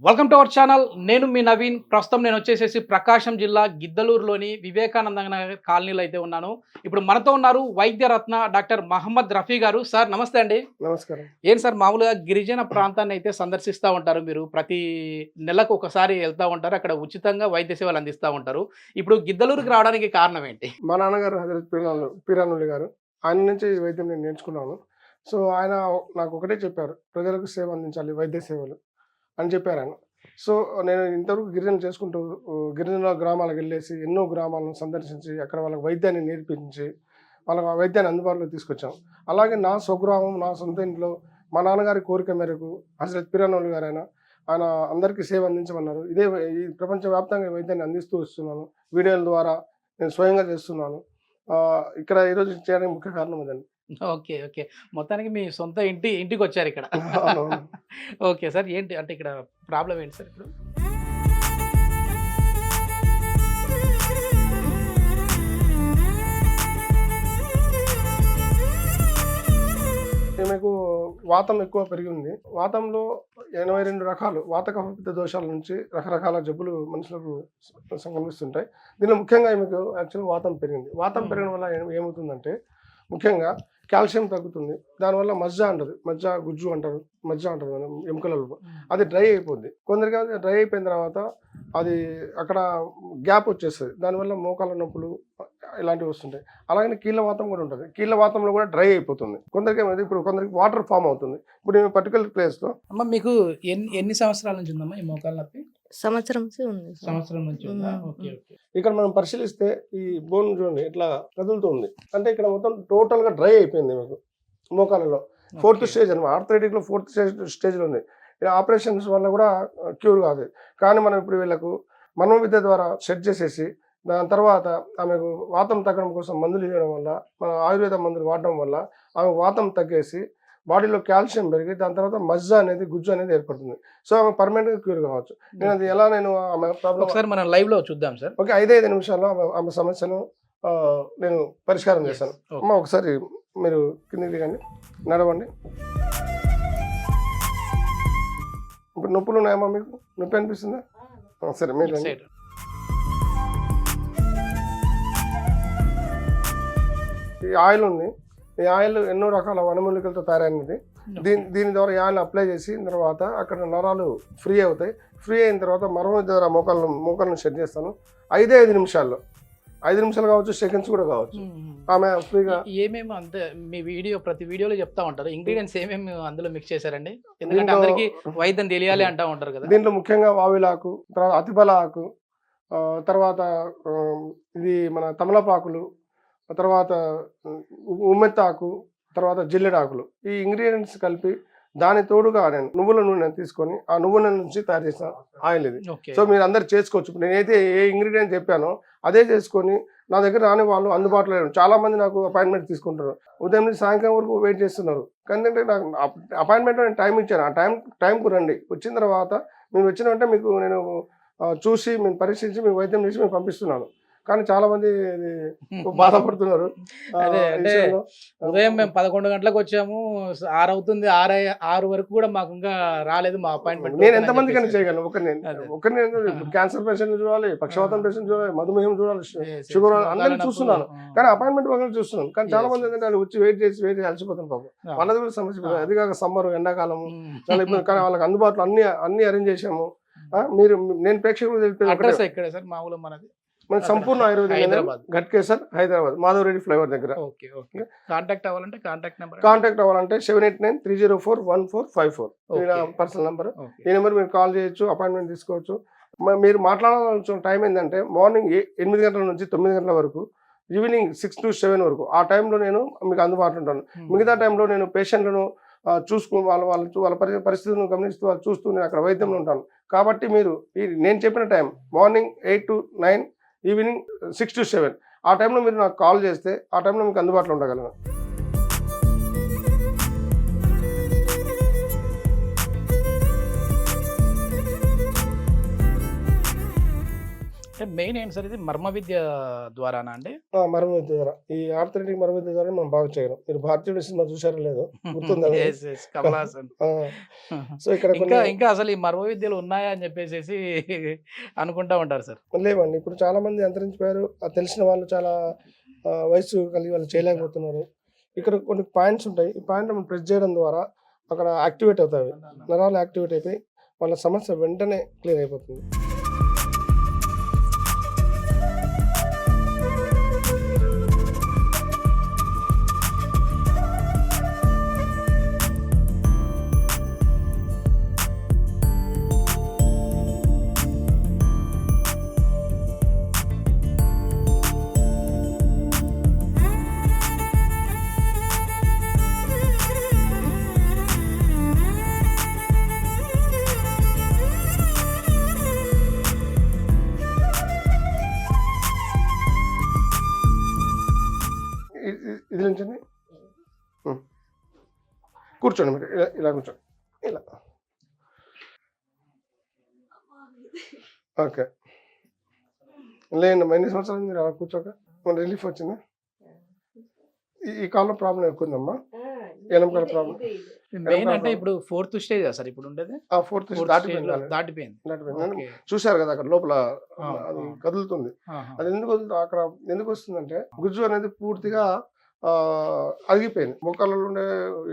Welcome to our channel. నేను మీ నవీన్. ప్రస్తుతం నేను వచ్చేసేసి ప్రకాశం జిల్లా గిద్దలూరులోని వివేకానంద నగర్ కాలనీలో అయితే ఉన్నాను. ఇప్పుడు మనతో ఉన్నారు వైద్యరత్న డాక్టర్ మహమ్మద్ రఫీ గారు. సార్ నమస్తే అండి. నమస్కారం. ఏంటి సార్, మామూలుగా గిరిజన ప్రాంతాన్ని అయితే సందర్శిస్తూ ఉంటారు మీరు. ప్రతి నెలకు ఒకసారి వెళ్తూ ఉంటారు, అక్కడ ఉచితంగా వైద్య సేవలు అందిస్తూ ఉంటారు. ఇప్పుడు గిద్దలూరుకి రావడానికి కారణం ఏంటి? మా నాన్నగారు హజరత్ పీరానుల్లి గారు, ఆయన నుంచి ఈ వైద్యం నేను నేర్చుకున్నాను. సో ఆయన నాకు ఒకటే చెప్పారు, ప్రజలకు సేవ అందించాలి, వైద్య సేవలు అని చెప్పారు ఆయన. సో నేను ఇంతవరకు గిరిజన చేసుకుంటూ గిరిజన గ్రామాలకు వెళ్ళేసి ఎన్నో గ్రామాలను సందర్శించి అక్కడ వాళ్ళకి వైద్యాన్ని నేర్పించి వాళ్ళకి ఆ వైద్యాన్ని అందుబాటులోకి తీసుకొచ్చాం. అలాగే నా స్వగ్రామం, నా సొంత ఇంట్లో మా నాన్నగారి కోరిక మేరకు హజరత్ పీరానుల్లి గారు ఆయన అందరికీ సేవ అందించమన్నారు. ఈ ప్రపంచవ్యాప్తంగా ఈ వైద్యాన్ని అందిస్తూ వస్తున్నాను. వీడియోల ద్వారా నేను స్వయంగా చేస్తున్నాను. ఇక్కడ ఈరోజు చేయడానికి ముఖ్య కారణం అదండి. Okay, okay. మొత్తానికి మీ సొంత ఇంటికి వచ్చారు ఇక్కడ. అవునవును. ఓకే సార్, ఏంటి అంటే ఇక్కడ ప్రాబ్లం ఏంటి సార్ ఇప్పుడు? ఈమెకు వాతం ఎక్కువ పెరిగి ఉంది. వాతంలో 82 రకాలు వాత కఫపిత్త దోషాల నుంచి రకరకాల జబ్బులు మనుషులకు సంక్రమిస్తుంటాయి. దీనిలో ముఖ్యంగా ఈమెకు యాక్చువల్గా వాతం పెరిగింది. వాతం పెరగడం వల్ల ఏమవుతుందంటే ముఖ్యంగా కాల్షియం తగ్గుతుంది. దానివల్ల మజ్జ అంటారు, మజ్జ గుజ్జు అంటారు, మజ్జ అంటారు మనం ఎముకలలో. అది డ్రై అయిపోద్ది. కొందరికి అది డ్రై అయిపోయిన తర్వాత అది అక్కడ గ్యాప్ వచ్చేస్తుంది. దానివల్ల మోకాళ్ళ నొప్పులు ఇలాంటివి వస్తుంటాయి. అలాగే కీళ్ళవాతం కూడా ఉంటుంది. కీళ్ళవాతంలో కూడా డ్రై అయిపోతుంది. కొందరికి ఇప్పుడు కొందరికి వాటర్ ఫామ్ అవుతుంది. ఇప్పుడు ఈ పర్టికులర్ ప్లేస్లో అమ్మ మీకు ఎన్ని సంవత్సరాల నుంచి ఉందమ్మా ఈ మోకాళ్ళ నొప్పి? సంవత్సరం ఉంది. సంవత్సరం నుంచి ఉందా? Okay, okay. ఇక్కడ మనం పరిశీలిస్తే ఈ బోన్ చూడండి ఇట్లా కదులుతుంది. అంటే ఇక్కడ మొత్తం టోటల్గా డ్రై అయిపోయింది మీకు మోకాళ్ళలో. 4th స్టేజ్ అనమాట. ఆర్థరైటిక్లో 4th స్టేజ్లో ఉంది. ఆపరేషన్స్ వల్ల కూడా క్యూర్ కాదు. కానీ మనం ఇప్పుడు వీళ్ళకు మనోవిద్య ద్వారా సెట్ చేసేసి దాని తర్వాత ఆమెకు వాతం తగ్గడం కోసం మందులు ఇవ్వడం వల్ల, మన ఆయుర్వేద మందులు వాడడం వల్ల ఆమె వాతం తగ్గేసి బాడీలో కాల్షియం పెరిగి దాని తర్వాత మజ్జ అనేది గుజ్జు అనేది ఏర్పడుతుంది. సో ఆమె పర్మనెంట్గా క్యూర్ కావచ్చు. నేను అది ఎలా ఆమె ప్రాబ్లం ఒకసారి మనం లైవ్లో చూద్దాం సార్. ఓకే, 5 నిమిషాల్లో ఆమె సమస్యను నేను పరిష్కారం చేశాను. అమ్మ ఒకసారి మీరు కిందికి దిగండి, నడవండి. ఇప్పుడు నొప్పులు ఉన్నాయమ్మా? మీకు నొప్పి అనిపిస్తుందా? సరే మీరు ఈ ఆయిల్ ఉంది. ఈ ఆయిల్ ఎన్నో రకాల వనమూలికలతో తయారైనది. దీని ద్వారా ఈ ఆయిల్ అప్లై చేసిన తర్వాత అక్కడ నరాలు ఫ్రీ అవుతాయి. ఫ్రీ అయిన తర్వాత మరో ద్వారా మోకాళ్ళను సెట్ చేస్తాను. 5 నిమిషాల్లో. 5 నిమిషాలు కావచ్చు, సెకండ్స్ కూడా కావచ్చు. ఆమె ఫ్రీగా ఏమేమి అంతే మీ ప్రతి వీడియోలో చెప్తా ఉంటారు, ఇంగ్రీడియంట్స్ ఏమేమి అందులో మిక్స్ చేశారండి? ఎందుకంటే అందరికి వైద్యం తెలియాలి అంటా ఉంటారు కదా. దీంట్లో ముఖ్యంగా వావిలాకు, తర్వాత అతిబల ఆకు, తర్వాత ఇది మన తమలపాకులు, తర్వాత ఉమ్మెత్తాకు, తర్వాత జిల్లెడాకులు, ఈ ఇంగ్రీడియంట్స్ కలిపి దాని తోడుగా నేను నువ్వుల నూనె తీసుకొని ఆ నువ్వుల నుంచి తయారు చేసిన ఆయిల్ ఇది. సో మీరు అందరు చేసుకోవచ్చు. నేనైతే ఏ ఇంగ్రీడియంట్ చెప్పానో అదే చేసుకొని నా దగ్గర రాని వాళ్ళు అందుబాటులో లేరు. చాలా మంది నాకు అపాయింట్మెంట్ తీసుకుంటారు. ఉదయం నుంచి సాయంకాలం వరకు వెయిట్ చేస్తున్నారు. కానీ నాకు అపాయింట్మెంట్ నేను టైం ఇచ్చాను. ఆ టైంకు రండి. వచ్చిన తర్వాత మీరు వచ్చినంటే మీకు నేను చూసి మేము పరీక్షించి మీకు వైద్యం చేసి మేము పంపిస్తున్నాను. కానీ చాలా మంది బాధపడుతున్నారు. అంటే ఉదయం మేము 11 గంటలకు వచ్చాము, 6 అవుతుంది, 6 వరకు కూడా మాకు ఇంకా రాలేదు మా అపాయింట్మెంట్. నేను ఎంతమంది కానీ చేయగలను? ఒకరిని క్యాన్సర్ పేషెంట్ చూడాలి, పక్షవాతం పేషెంట్ చూడాలి, మధుమేహం చూడాలి, షుగర్ అందరినీ చూస్తున్నాను. కానీ అపాయింట్మెంట్ ఒకరిని చూస్తున్నాను. కానీ చాలా మంది ఏంటంటే వచ్చి వెయిట్ చేసి అలసిపోతాను పాపం. వాళ్ళది కూడా సమస్య. అది కాక సమ్మర్, ఎండాకాలము చాలా ఇబ్బంది. కానీ వాళ్ళకి అందుబాటులో అన్ని అరేంజ్ చేసాము. నేను ప్రేక్షకులు అడ్రస్ ఎక్కడ సార్ మామూలు మనది? మన సంపూర్ణ ఆయుర్వేద ఘట్కేసర్, హైదరాబాద్, మాధవరెడ్డి ఫ్లైఓవర్ దగ్గర. కాంటాక్ట్ అవ్వాలంటే కాంటాక్ట్ అవ్వాలంటే 7893041454 పర్సనల్ నెంబర్. ఈ నెంబర్ మీరు కాల్ చేయొచ్చు, అపాయింట్మెంట్ తీసుకోవచ్చు. మీరు మాట్లాడాల్సిన టైం ఏంటంటే మార్నింగ్ 8 గంటల నుంచి 9 గంటల వరకు, ఈవినింగ్ 6 to 7 వరకు. ఆ టైంలో నేను మీకు అందుబాటులో ఉంటాను. మిగతా టైంలో నేను పేషెంట్లను చూసుకుని వాళ్ళ పరిస్థితులను గమనిస్తూ వాళ్ళు చూస్తూ నేను అక్కడ వైద్యంలో ఉంటాను. కాబట్టి మీరు నేను చెప్పిన time morning 8 to 9, evening 6 to 7 ఆ టైంలో మీరు నాకు కాల్ చేస్తే ఆ టైంలో మీకు అందుబాటులో ఉండగలను. అంటే మెయిన్ ఏంటి సార్ ఇది మర్మ విద్య ద్వారానా అండి? మర్మ విద్య ద్వారా, ఈ ఆర్థరెటిక్ మర్మ విద్య ద్వారా మనం బాగా చేయడం. మీరు భారతీయుడు సినిమా చూసారో లేదో గుర్తుందా? Yes, yes, Kamal Haasan. So ఇక్కడ ఇంకా ఇంకా అసలు ఈ మర్మ విద్యలు ఉన్నాయా అని చెప్పేసి అనుకుంటా ఉంటారు సార్. లేవండి, ఇప్పుడు చాలా మంది అంతరించిపోయారు. తెలిసిన వాళ్ళు చాలా వయసు కలిగి వాళ్ళు చేయలేకపోతున్నారు. ఇక్కడ కొన్ని పాయింట్స్ ఉంటాయి. ఈ పాయింట్ మనం ప్రెస్ చేయడం ద్వారా అక్కడ యాక్టివేట్ అవుతాయి, నరాలు యాక్టివేట్ అయిపోయి వాళ్ళ సమస్య వెంటనే క్లియర్ అయిపోతుంది. ఇది నుంచండి, కూర్చోండి, మీరు ఇలా కూర్చోండి, ఇలా. ఓకే, లేండి. ఎన్ని సంవత్సరాలు మీరు అలా కూర్చోక మన రిలీఫ్ వచ్చింది? ఈ కాలంలో ప్రాబ్లం ఎక్కువ ఉందమ్మా, ఎనమకాల ప్రాబ్లం. మెయిన్ అంటే ఇప్పుడు 4th స్టేజ్ సార్ ఇప్పుడు ఉండేది? 4th దాటిపోయింది. చూసారు కదా అక్కడ లోపల అది కదులుతుంది. అది ఎందుకు వస్తుందంటే గుజ్జు అనేది పూర్తిగా అరిగిపోయింది, మొక్కలలో ఉండే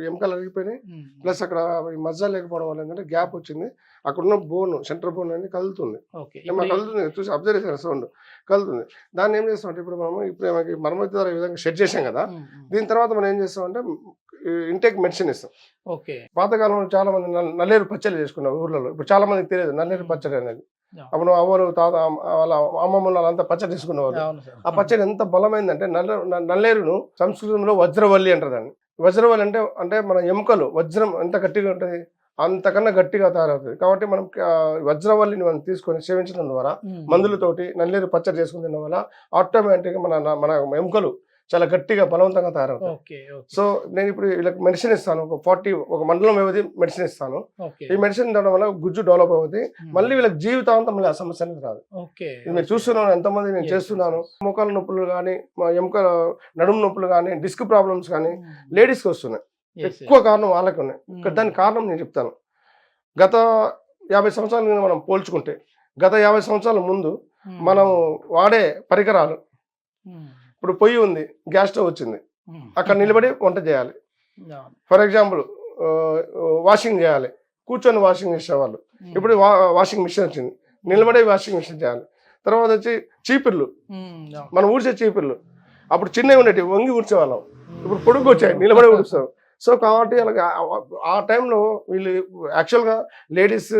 ఎముకలు అరిగిపోయినాయి. ప్లస్ అక్కడ మజ్జా లేకపోవడం వల్ల ఏంటంటే గ్యాప్ వచ్చింది. అక్కడ ఉన్న బోన్, సెంటర్ బోన్ అనేది కదులుతుంది. కదులుతుంది, చూసి అబ్జర్వ్ చేశారు, సౌండ్ కదులుతుంది. దాన్ని ఏం చేస్తామంటే ఇప్పుడు మనకి మర్మతి ద్వారా ఈ విధంగా సెట్ చేసాం కదా, దీని తర్వాత మనం ఏం చేస్తామంటే ఇంటేక్ మెడిసిన్ ఇస్తాం. పాతకాలంలో చాలా మంది నల్లేరు పచ్చడి చేసుకున్నారు ఊర్లలో. ఇప్పుడు చాలా మందికి తెలియదు నల్లేరు పచ్చడి అనేది. అప్పుడు అవ్వలు, తాత, వాళ్ళ అమ్మమ్మలు వాళ్ళంతా పచ్చడి తీసుకునేవాళ్ళు. ఆ పచ్చడి ఎంత బలమైందంటే నల్లేరును సంస్కృతంలో వజ్రవల్లి అంటారు దాన్ని. వజ్రవల్లి అంటే మన ఎముకలు వజ్రం ఎంత గట్టిగా ఉంటుంది అంతకన్నా గట్టిగా తయారవుతుంది. కాబట్టి మనం వజ్రవల్లిని మనం తీసుకొని సేవించడం ద్వారా, మందులతోటి నల్లేరు పచ్చడి చేసుకుని తినడం వల్ల ఆటోమేటిక్గా మన ఎముకలు చాలా గట్టిగా బలవంతంగా తయారవుతాయి. సో నేను ఇప్పుడు వీళ్ళకి మెడిసిన్ ఇస్తాను, ఒక మండలం వ్యవధి మెడిసిన్ ఇస్తాను. ఈ మెడిసిన్ ఇవ్వడం వల్ల గుజ్జు డెవలప్ అవుతుంది. మళ్ళీ వీళ్ళకి జీవితాంతం మళ్ళీ ఆ సమస్య అనేది రాదు. ఇది మీరు చూస్తున్నాను, ఎంతమంది నేను చేస్తున్నాను. మోకాల నొప్పులు కానీ, ఎముక నడుము నొప్పులు కానీ, డిస్క్ ప్రాబ్లమ్స్ కానీ లేడీస్కి వస్తున్నాయి. ఎక్కువ కారణం వాళ్ళకి ఉన్నాయి. దానికి కారణం నేను చెప్తాను. గత 50 సంవత్సరాల మనం పోల్చుకుంటే, గత 50 సంవత్సరాల ముందు మనం వాడే పరికరాలు, ఇప్పుడు పొయ్యి ఉంది, గ్యాస్ స్టవ్ వచ్చింది, అక్కడ నిలబడి వంట చేయాలి. ఫర్ ఎగ్జాంపుల్ వాషింగ్ చేయాలి, కూర్చొని వాషింగ్ చేసేవాళ్ళు. ఇప్పుడు వాషింగ్ మిషన్ వచ్చింది, నిలబడే వాషింగ్ మిషన్ చేయాలి. తర్వాత వచ్చి చీపిర్లు, మనం ఊడ్చే చీపిర్లు. అప్పుడు చిన్నవి ఉండేవి, వంగి ఊడ్చేవాళ్ళం. ఇప్పుడు పొడుగు వచ్చాయి, నిలబడి ఊడుస్తాం. సో కాబట్టి అలాగే ఆ టైంలో వీళ్ళు యాక్చువల్గా లేడీస్,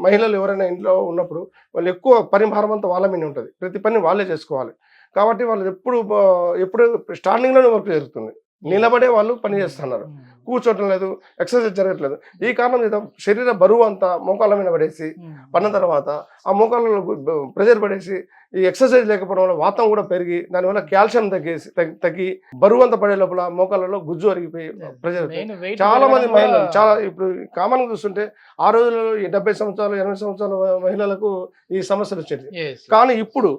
మహిళలు ఎవరైనా ఇంట్లో ఉన్నప్పుడు వాళ్ళు ఎక్కువ పని భారం అంతా వాళ్ళ మీద ఉంటుంది. ప్రతి పని వాళ్ళే చేసుకోవాలి. కాబట్టి వాళ్ళు ఎప్పుడు స్టాండింగ్లోనే వర్క్ జరుగుతుంది. నిలబడే వాళ్ళు పని చేస్తున్నారు, కూర్చోవటం లేదు, ఎక్సర్సైజ్ జరగట్లేదు. ఈ కారణం చేత శరీర బరువు అంతా మోకాళ్ళ మీద పడేసి పడిన తర్వాత ఆ మోకాళ్ళలో ప్రెజర్ పడేసి ఈ ఎక్సర్సైజ్ లేకపోవడం వల్ల వాతం కూడా పెరిగి దానివల్ల కాల్షియం తగ్గి బరువు అంతా పడే లోపల మోకాళ్ళలో గుజ్జు అరిగిపోయి ప్రెజర్. చాలా మంది మహిళలు ఇప్పుడు కామన్ గా చూస్తుంటే ఆ రోజుల్లో 70 సంవత్సరాలు 80 సంవత్సరాల మహిళలకు ఈ సమస్యలు వచ్చేది. కానీ ఇప్పుడు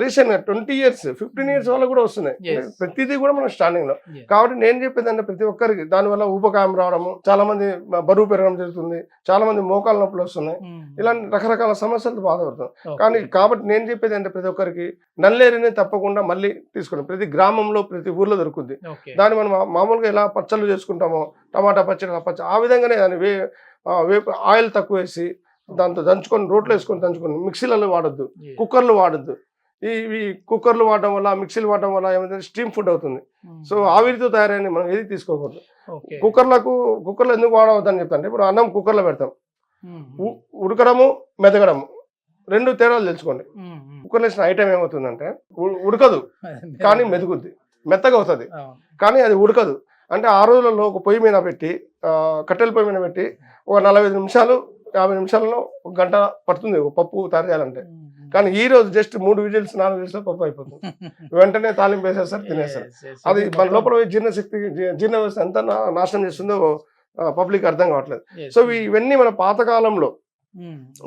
రీసెంట్ గా 20 years 15 years వాళ్ళు కూడా వస్తున్నాయి. ప్రతిదీ కూడా మనం స్టాండింగ్ లో. కాబట్టి నేను చెప్పేది అంటే ప్రతి ఒక్కరికి దానివల్ల ఊపకాయం రావడము, చాలా మంది బరువు పెరగడం జరుగుతుంది, చాలా మంది మోకాల నొప్పులు వస్తున్నాయి, ఇలాంటి రకరకాల సమస్యలతో బాధపడుతున్నాం. కానీ కాబట్టి నేను చెప్పేది అంటే ప్రతి ఒక్కరికి నల్లేరుని తప్పకుండా మళ్ళీ తీసుకోండి. ప్రతి గ్రామంలో ప్రతి ఊర్లో దొరుకుతుంది. దాన్ని మనం మామూలుగా ఎలా పచ్చళ్ళు చేసుకుంటామో, టమాటా పచ్చడి ఆ విధంగానే దాన్ని ఆయిల్ తక్కువ వేసి దాంతో దంచుకొని, రోట్లో వేసుకొని దంచుకొని, మిక్సీలలో వాడొద్దు, కుక్కర్లు వాడొద్దు. ఈ కుక్కర్లు వాడడం వల్ల, మిక్సీలు వాడడం వల్ల ఏమైతే స్టీమ్ ఫుడ్ అవుతుంది. సో ఆవిరితో తయారైన మనం ఏది తీసుకోకూడదు. కుక్కర్లో ఎందుకు వాడవద్దని చెప్తాను. ఇప్పుడు అన్నం కుక్కర్లో పెడతాం, ఉడకడము మెదగడము రెండు తేడాలు తెలుసుకోండి. కుక్కర్లో వేసిన ఐటమ్ ఏమవుతుందంటే ఉడకదు కానీ మెదుగుద్ది, మెత్తగా అవుతుంది కానీ అది ఉడకదు. అంటే ఆ రోజులలో ఒక పొయ్యి మీద పెట్టి, కట్టెల పొయ్యి మీద పెట్టి ఒక 45 నిమిషాలు 50 నిమిషాలలో 1 గంట పడుతుంది ఒక పప్పు తయారు చేయాలంటే. కానీ ఈ రోజు జస్ట్ 3 విజిల్స్ 4 విజిల్స్ పప్పు అయిపోతుంది. వెంటనే తాలింపు వేసేస్తారు, తినేస్తారు. అది మన లోపల జీర్ణ వ్యవస్థ ఎంత నాశనం చేస్తుందో పబ్లిక్ అర్థం కావట్లేదు. సో ఇవన్నీ మన పాతకాలంలో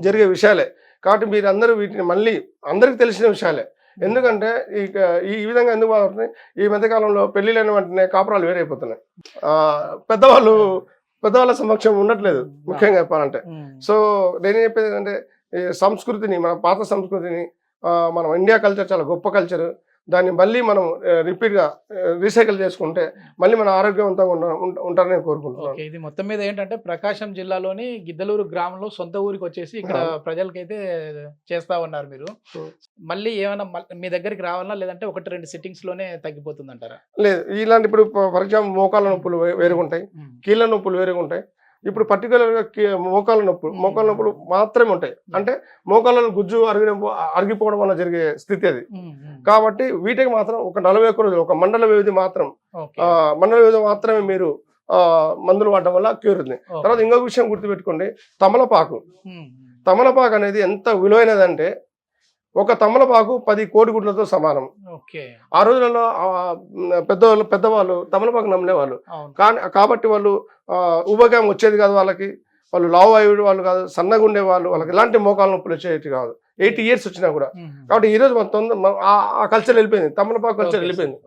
జరిగే విషయాలే. కాబట్టి మీరు అందరూ వీటిని మళ్ళీ అందరికి తెలిసిన విషయాలే. ఎందుకంటే ఈ విధంగా ఎందుకు బాగుంటుంది, ఈ మధ్యకాలంలో పెళ్లిళ్ళైన వెంటనే కాపురాలు వేరైపోతున్నాయి. పెద్దవాళ్ళ సమక్షం ఉండట్లేదు ముఖ్యంగా చెప్పాలంటే. సో నేను చెప్పేది ఏంటంటే ఈ సంస్కృతిని, మన పాత సంస్కృతిని, మనం ఇండియా కల్చర్ చాలా గొప్ప కల్చర్, దాన్ని మళ్ళీ మనం రిపీట్గా రీసైకిల్ చేసుకుంటే మళ్ళీ మన ఆరోగ్యవంతంగా ఉంటారని కోరుకుంటున్నాను. ఇది మొత్తం మీద ఏంటంటే ప్రకాశం జిల్లాలోని గిద్దలూరు గ్రామంలో సొంత ఊరికి వచ్చేసి ఇక్కడ ప్రజలకైతే చేస్తా ఉన్నారు మీరు. మళ్ళీ ఏమైనా మీ దగ్గరికి రావాలా, లేదంటే 1-2 సిట్టింగ్స్ లోనే తగ్గిపోతుంది అంటారా? లేదు, ఇలాంటి ఇప్పుడు ఫర్ ఎగ్జాంపుల్ మోకాళ్ళ నొప్పులు వేరుగా ఉంటాయి, కీళ్ళ నొప్పులు వేరుగా ఉంటాయి. ఇప్పుడు పర్టికులర్గా మోకాళ్ళ నొప్పులు మాత్రమే ఉంటాయి. అంటే మోకాళ్ళ గుజ్జు అరిగిపోవడం వల్ల జరిగే స్థితి అది. కాబట్టి వీటికి మాత్రం ఒక 41 రోజులు, ఒక మండల వ్యవధి మాత్రమే మీరు మందులు వాడడం వల్ల క్యూర్ ఉంది. తర్వాత ఇంకొక విషయం గుర్తుపెట్టుకోండి, తమలపాకు అనేది ఎంత విలువైనదంటే ఒక తమలపాకు 10 కోడి గుడ్లతో సమానం. ఆ రోజులలో పెద్దవాళ్ళు తమలపాకు నమ్మలేవాళ్ళు. కాబట్టి వాళ్ళు ఊబకాయం వచ్చేది కాదు వాళ్ళకి, వాళ్ళు లావు అయ్యే వాళ్ళు కాదు, సన్నగా ఉండేవాళ్ళు, వాళ్ళకి ఎలాంటి మోకాల నొప్పులు వచ్చేది కాదు 80 years వచ్చినా కూడా. కాబట్టి ఈ రోజు ఆ కల్చర్ వెళ్ళిపోయింది, తమలపాకు కల్చర్ వెళ్ళిపోయింది.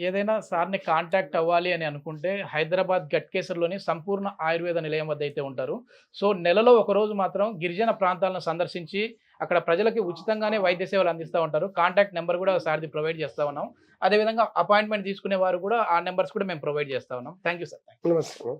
ఏదైనా సార్ని కాంటాక్ట్ అవ్వాలి అని అనుకుంటే హైదరాబాద్ గట్కేసర్లోని సంపూర్ణ ఆయుర్వేద నిలయం వద్ద అయితే ఉంటారు. సో నెలలో ఒక రోజు మాత్రం గిరిజన ప్రాంతాలను సందర్శించి అక్కడ ప్రజలకి ఉచితంగానే వైద్య సేవలు అందిస్తూ ఉంటారు. కాంటాక్ట్ నెంబర్ కూడా సార్ది ప్రొవైడ్ చేస్తూ ఉన్నాం. అదేవిధంగా అపాయింట్మెంట్ తీసుకునే వారు కూడా ఆ నెంబర్స్ కూడా మేము ప్రొవైడ్ చేస్తూ ఉన్నాం. Thank you sir. నమస్తే.